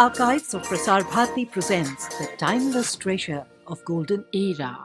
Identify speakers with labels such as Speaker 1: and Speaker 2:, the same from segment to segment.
Speaker 1: Archives of Prasar Bharati presents the timeless treasure of Golden Era.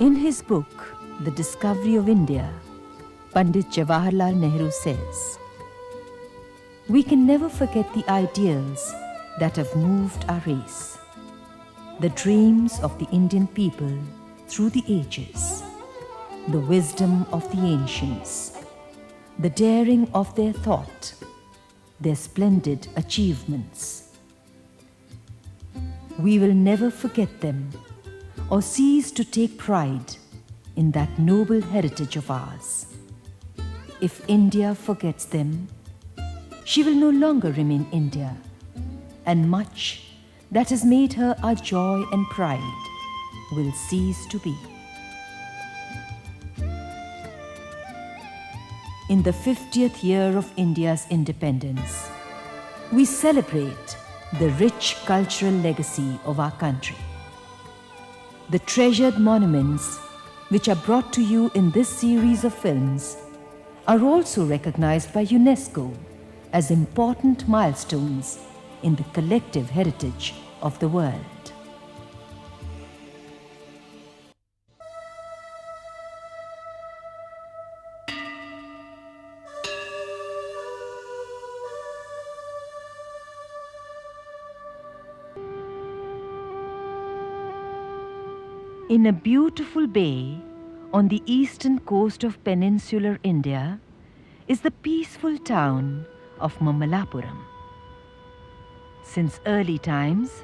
Speaker 2: In his book, The Discovery of India, Pandit Jawaharlal Nehru says, "We can never forget the ideals that have moved our race, the dreams of the Indian people through the ages, the wisdom of the ancients, the daring of their thought, their splendid achievements. We will never forget them or cease to take pride in that noble heritage of ours. If India forgets them, she will no longer remain India, and much that has made her our joy and pride will cease to be." In the 50th year of India's independence, we celebrate the rich cultural legacy of our country. The treasured monuments which are brought to you in this series of films are also recognized by UNESCO as important milestones in the collective heritage of the world. In a beautiful bay on the eastern coast of peninsular India is the peaceful town of Mamalapuram. Since early times,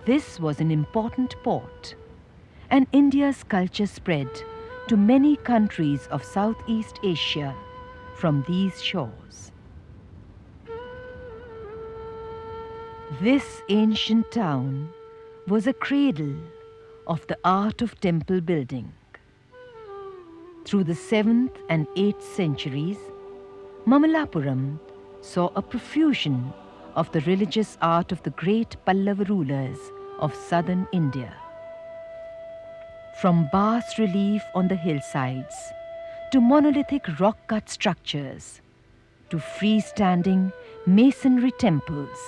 Speaker 2: this was an important port, and India's culture spread to many countries of Southeast Asia from these shores. This ancient town was a cradle of the art of temple building. Through the 7th and 8th centuries, Mamalapuram saw a profusion of the religious art of the great Pallava rulers of southern India. From bas-relief on the hillsides, to monolithic rock-cut structures, to freestanding masonry temples,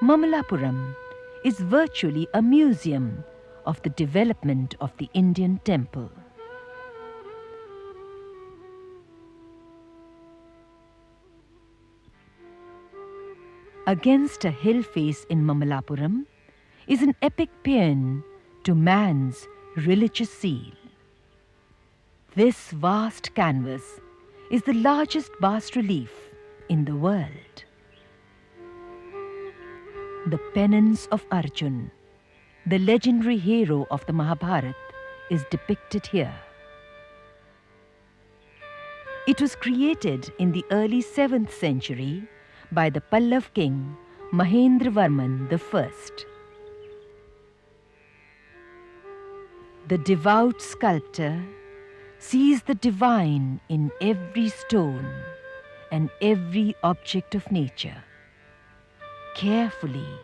Speaker 2: Mamalapuram is virtually a museum of the development of the Indian temple. Against a hill face in Mamalapuram is an epic paean to man's religious zeal. This vast canvas is the largest bas-relief in the world. The penance of Arjun, the legendary hero of the Mahabharata, is depicted here. It was created in the early 7th century by the Pallav king Mahendravarman I. The devout sculptor sees the divine in every stone and every object of nature. Carefully,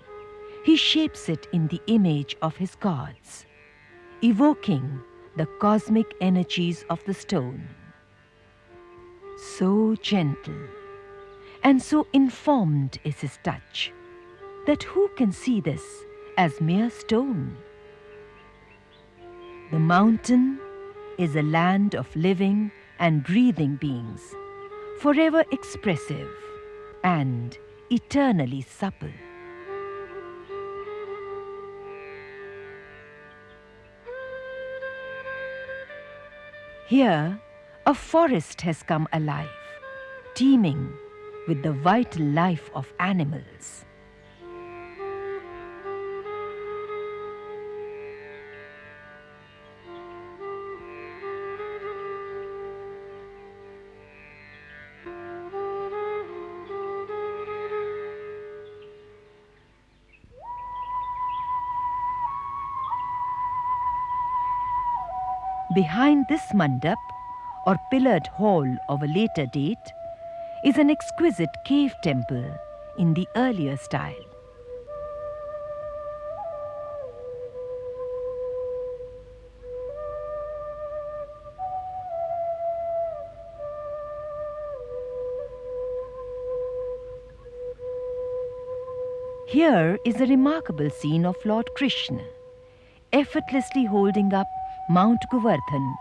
Speaker 2: he shapes it in the image of his gods, evoking the cosmic energies of the stone. So gentle and so informed is his touch that who can see this as mere stone? The mountain is a land of living and breathing beings, forever expressive and eternally supple. Here, a forest has come alive, teeming with the vital life of animals. Behind this mandap, or pillared hall of a later date, is an exquisite cave temple in the earlier style. Here is a remarkable scene of Lord Krishna, effortlessly holding up Mount Govardhan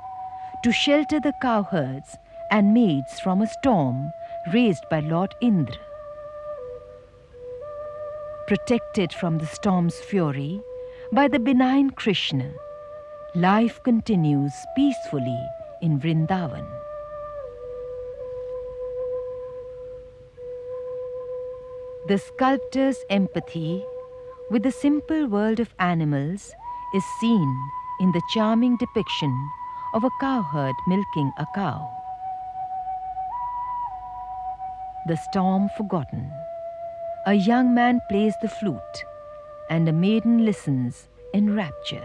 Speaker 2: to shelter the cowherds and maids from a storm raised by Lord Indra. Protected from the storm's fury by the benign Krishna, life continues peacefully in Vrindavan. The sculptor's empathy with the simple world of animals is seen in the charming depiction of a cowherd milking a cow. The storm forgotten, a young man plays the flute and a maiden listens enraptured.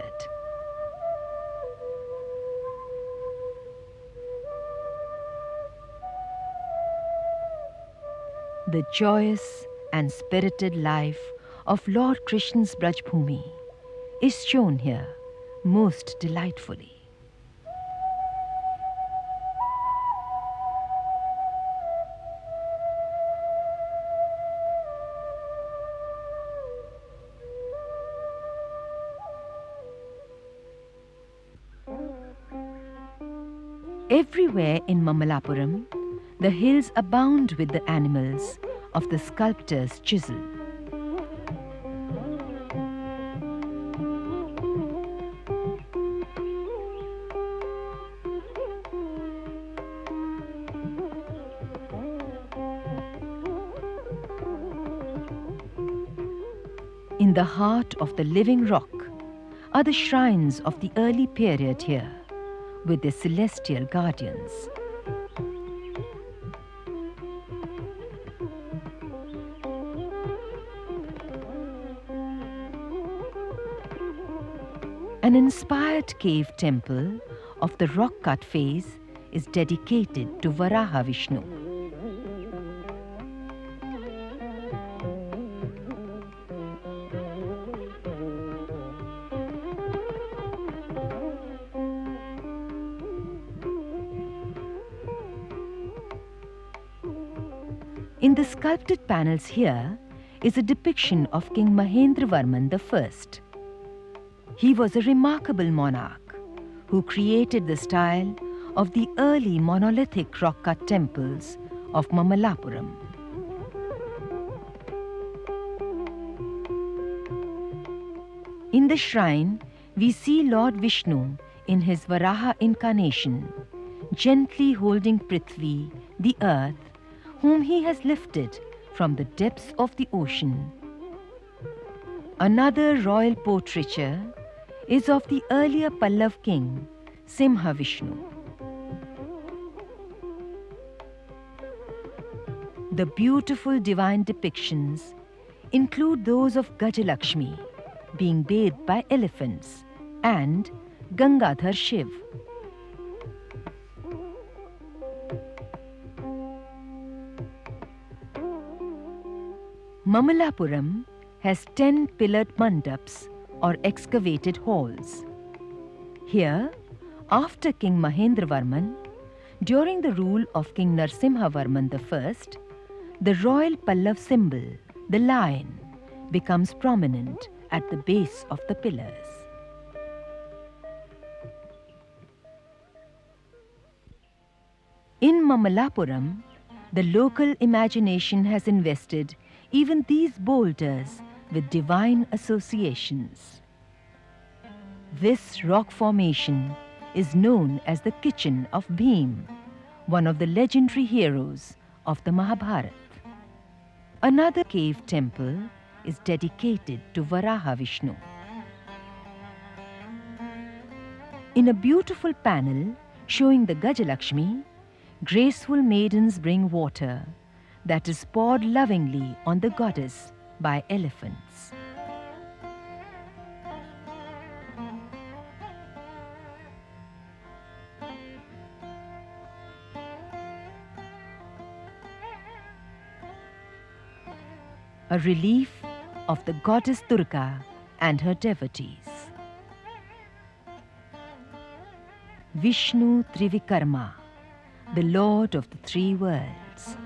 Speaker 2: The joyous and spirited life of Lord Krishna's Brajbhumi is shown here most delightfully. Everywhere in Mamalapuram, the hills abound with the animals of the sculptor's chisel. In the heart of the living rock are the shrines of the early period here, with their celestial guardians. An inspired cave temple of the rock-cut phase is dedicated to Varaha Vishnu. In the sculpted panels here is a depiction of King Mahendravarman I. He was a remarkable monarch who created the style of the early monolithic rock-cut temples of Mamallapuram. In the shrine, we see Lord Vishnu in his Varaha incarnation, gently holding Prithvi, the earth, whom he has lifted from the depths of the ocean. Another royal portraiture is of the earlier Pallava king, Simha Vishnu. The beautiful divine depictions include those of Gajalakshmi being bathed by elephants and Gangadhar Shiv. Mamalapuram has 10 pillared mandaps or excavated halls. Here, after King Mahendravarman, during the rule of King Narsimhavarman I, the royal Pallava symbol, the lion, becomes prominent at the base of the pillars. In Mamalapuram, the local imagination has invested even these boulders with divine associations. This rock formation is known as the kitchen of Bhim, one of the legendary heroes of the Mahabharata. Another cave temple is dedicated to Varaha Vishnu. In a beautiful panel showing the Gajalakshmi, graceful maidens bring water that is poured lovingly on the goddess by elephants. A relief of the goddess Durga and her devotees. Vishnu Trivikarma, the Lord of the three worlds.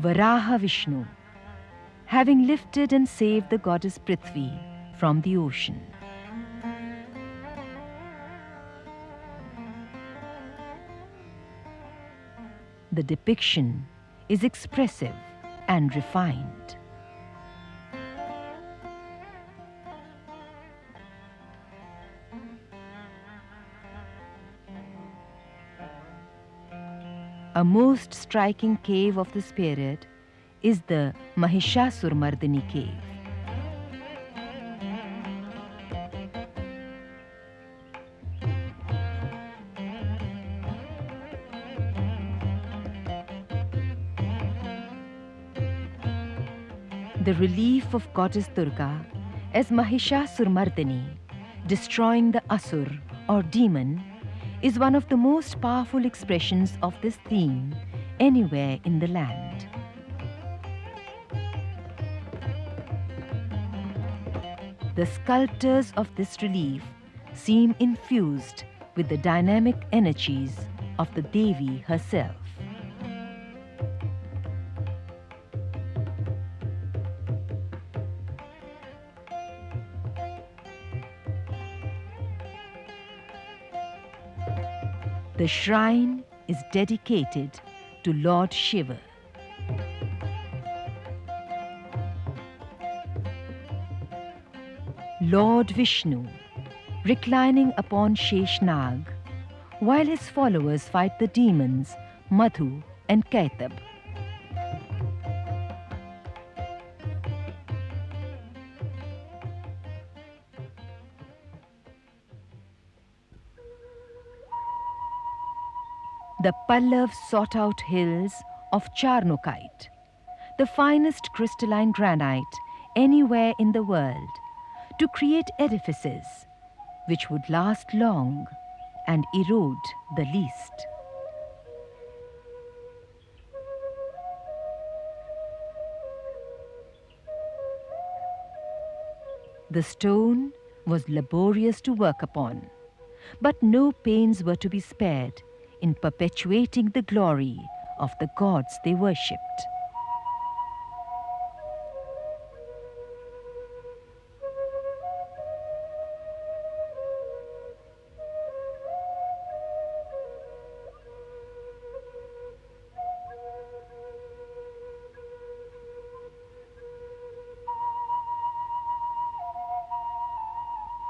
Speaker 2: Varaha Vishnu, having lifted and saved the goddess Prithvi from the ocean. The depiction is expressive and refined. A most striking cave of this period is the Mahishasuramardiನಿ cave. The relief of goddess Durga as Mahishasuramardiನಿ, destroying the Asur or demon, is one of the most powerful expressions of this theme anywhere in the land. The sculptors of this relief seem infused with the dynamic energies of the Devi herself. The shrine is dedicated to Lord Shiva. Lord Vishnu, reclining upon Sheshnag, while his followers fight the demons Madhu and Kaitab. The Pallav sought out hills of Charnokite, the finest crystalline granite anywhere in the world, to create edifices which would last long and erode the least. The stone was laborious to work upon, but no pains were to be spared in perpetuating the glory of the gods they worshipped.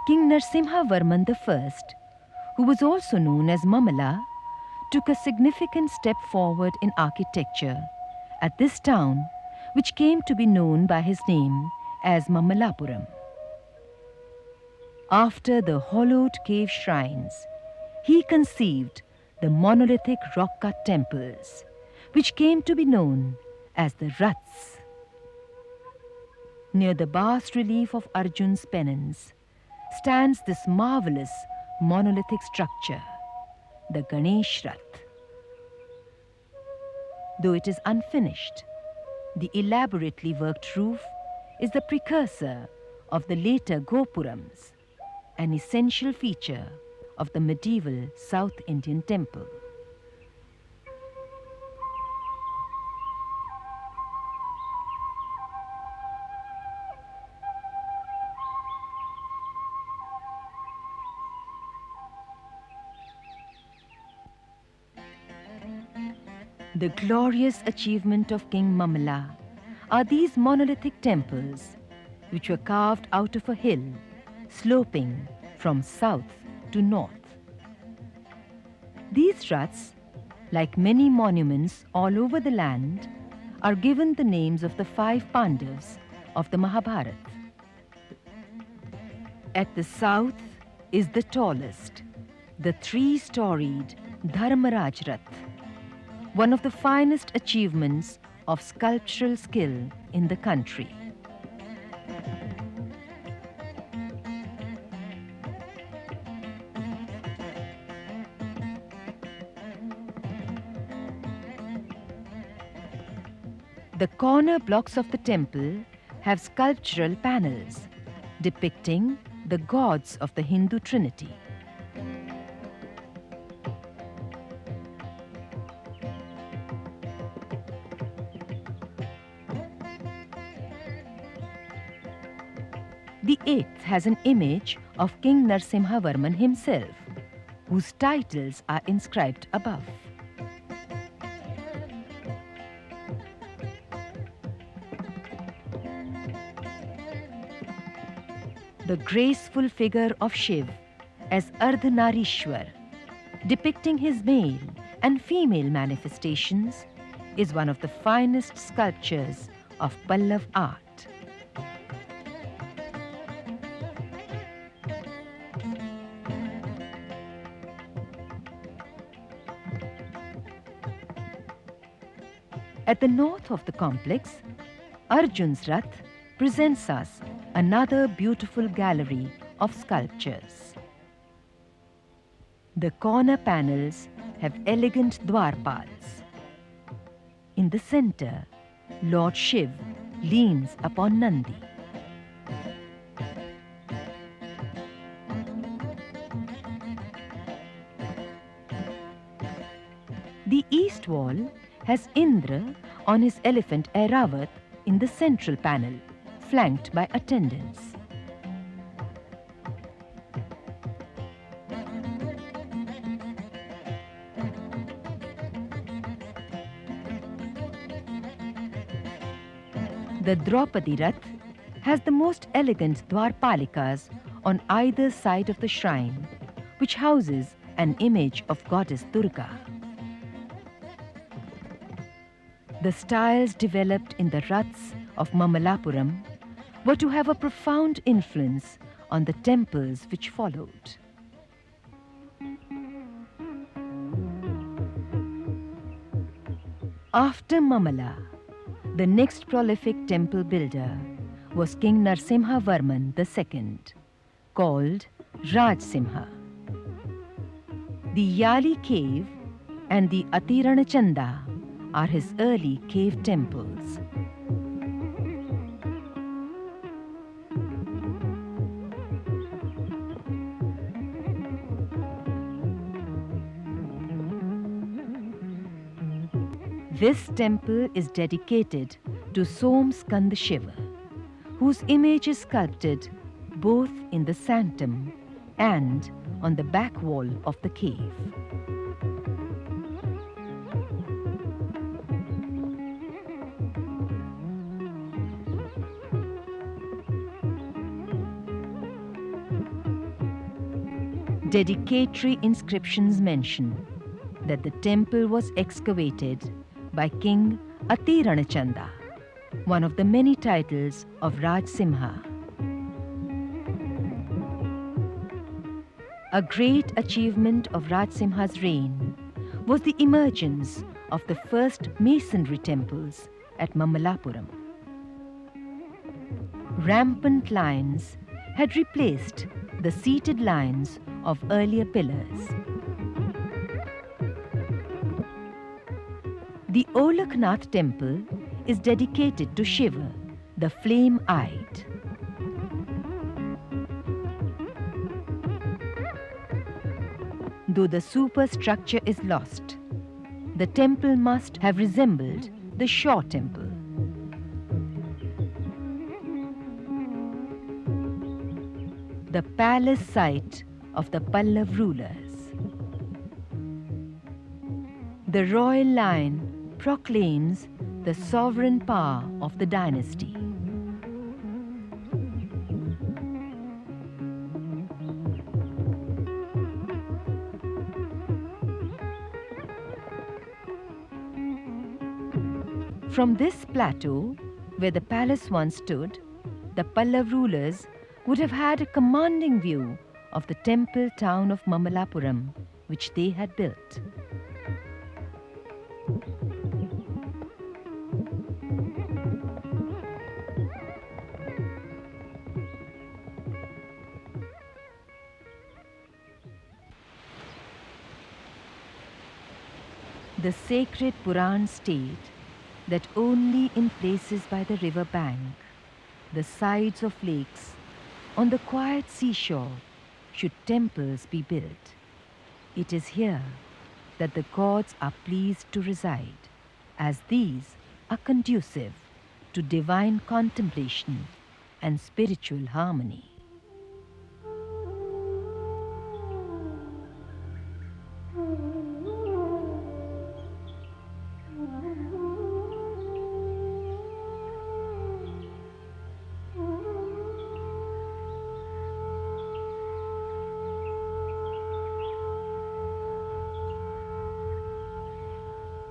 Speaker 2: King Narasimhavarman I, who was also known as Mamala, took a significant step forward in architecture at this town, which came to be known by his name as Mamalapuram. After the hollowed cave shrines, he conceived the monolithic rock-cut temples, which came to be known as the Rathas. Near the bas-relief of Arjun's penance stands this marvelous monolithic structure, the Ganesh Rath. Though it is unfinished, the elaborately worked roof is the precursor of the later Gopurams, an essential feature of the medieval South Indian temple. The glorious achievement of King Mamala are these monolithic temples, which were carved out of a hill sloping from south to north. These Rathas, like many monuments all over the land, are given the names of the 5 Pandavas of the Mahabharata. At the south is the tallest, the 3-storied Dharmaraj Rath, one of the finest achievements of sculptural skill in the country. The corner blocks of the temple have sculptural panels depicting the gods of the Hindu Trinity. The eighth has an image of King Narasimhavarman himself, whose titles are inscribed above. The graceful figure of Shiv as Ardhanarishwar, depicting his male and female manifestations, is one of the finest sculptures of Pallava art. At the north of the complex, Arjun's Rath presents us another beautiful gallery of sculptures. The corner panels have elegant dwarpals. In the center, Lord Shiv leans upon Nandi. The east wall has Indra on his elephant Airavat in the central panel, flanked by attendants. The Draupadi Rath has the most elegant dwarpalikas on either side of the shrine, which houses an image of goddess Durga. The styles developed in the Raths of Mamalapuram were to have a profound influence on the temples which followed. After Mamala, the next prolific temple builder was King Narasimhavarman II, called Rajsimha. The Yali cave and the Atiranachanda are his early cave temples. This temple is dedicated to Somskanda Shiva, whose image is sculpted both in the sanctum and on the back wall of the cave. Dedicatory inscriptions mention that the temple was excavated by King Atiranachanda, one of the many titles of Rajsimha. A great achievement of Rajsimha's reign was the emergence of the first masonry temples at Mamalapuram. Rampant lines had replaced the seated lines of earlier pillars. The Olaknath temple is dedicated to Shiva, the flame-eyed. Though the superstructure is lost, the temple must have resembled the Shore temple. The palace site of the Pallava rulers. The royal line proclaims the sovereign power of the dynasty. From this plateau, where the palace once stood, the Pallava rulers would have had a commanding view of the temple town of Mamalapuram, which they had built. The sacred Puran state that only in places by the river bank, the sides of lakes, on the quiet seashore, should temples be built. It is here that the gods are pleased to reside, as these are conducive to divine contemplation and spiritual harmony.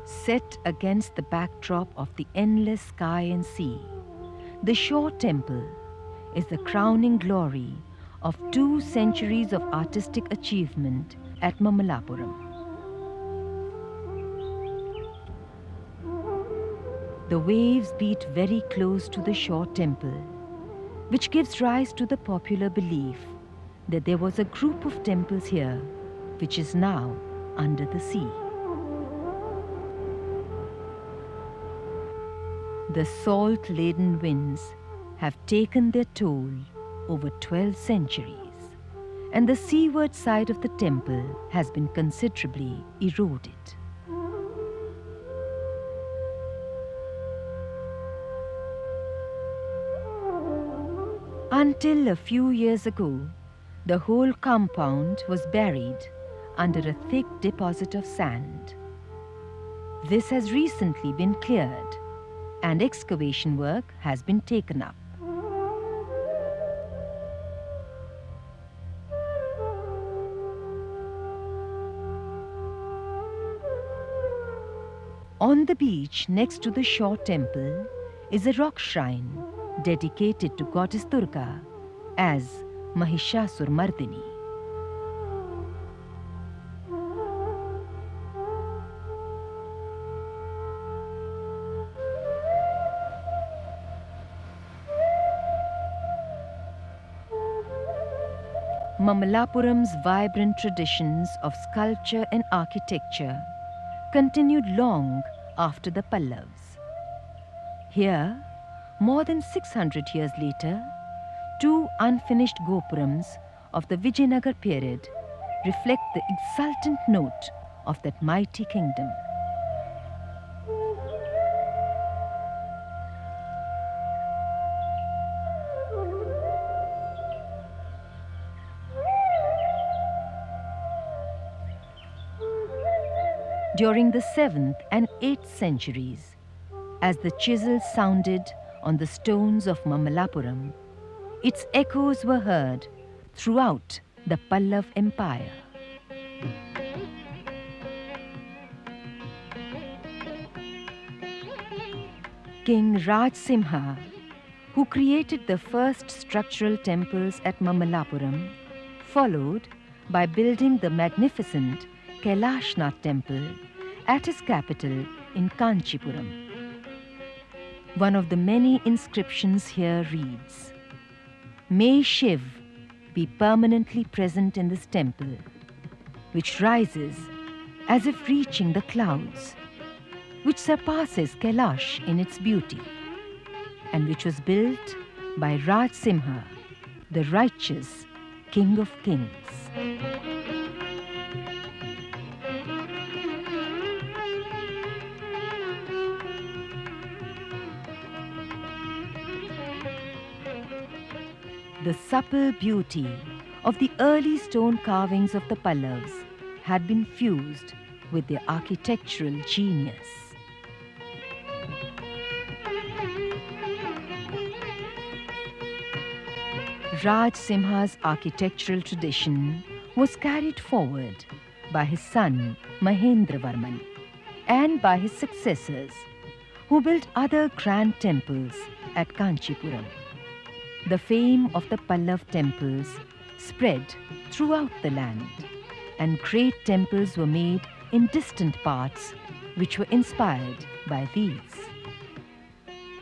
Speaker 2: Set against the backdrop of the endless sky and sea, the shore temple is the crowning glory of 2 centuries of artistic achievement at Mamalapuram. The waves beat very close to the shore temple, which gives rise to the popular belief that there was a group of temples here which is now under the sea. The salt-laden winds have taken their toll over 12 centuries, and the seaward side of the temple has been considerably eroded. Until a few years ago, the whole compound was buried under a thick deposit of sand. This has recently been cleared, and excavation work has been taken up. On the beach next to the shore temple is a rock shrine dedicated to goddess Durga as Mahishasur-Mardini. Mamalapuram's vibrant traditions of sculpture and architecture continued long after the Pallavas. Here, more than 600 years later, 2 unfinished gopurams of the Vijayanagar period reflect the exultant note of that mighty kingdom. During the 7th and 8th centuries, as the chisels sounded on the stones of Mamalapuram, its echoes were heard throughout the Pallav Empire. King Rajsimha, who created the first structural temples at Mamalapuram, followed by building the magnificent Kailashnath temple at his capital in Kanchipuram. One of the many inscriptions here reads, "May Shiv be permanently present in this temple, which rises as if reaching the clouds, which surpasses Kailash in its beauty, and which was built by Rajsimha, the righteous King of Kings." The supple beauty of the early stone carvings of the Pallavas had been fused with their architectural genius. Rajsimha's architectural tradition was carried forward by his son Mahendravarman and by his successors, who built other grand temples at Kanchipuram. The fame of the Pallav temples spread throughout the land, and great temples were made in distant parts which were inspired by these.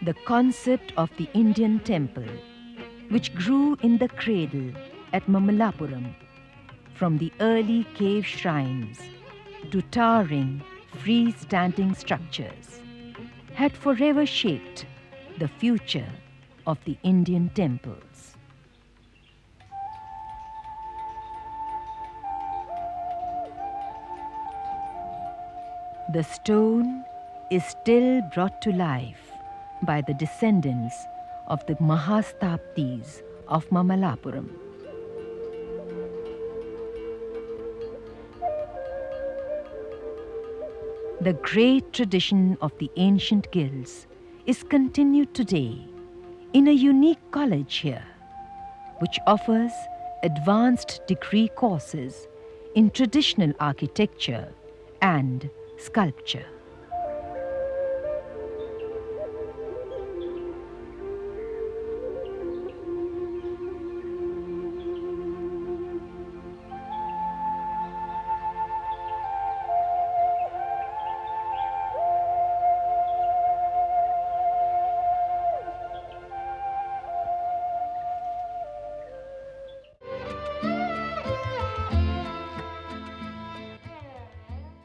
Speaker 2: The concept of the Indian temple, which grew in the cradle at Mamalapuram, from the early cave shrines to towering, freestanding structures, had forever shaped the future of the Indian temples. The stone is still brought to life by the descendants of the Mahastaptis of Mamalapuram. The great tradition of the ancient guilds is continued today in a unique college here, which offers advanced degree courses in traditional architecture and sculpture.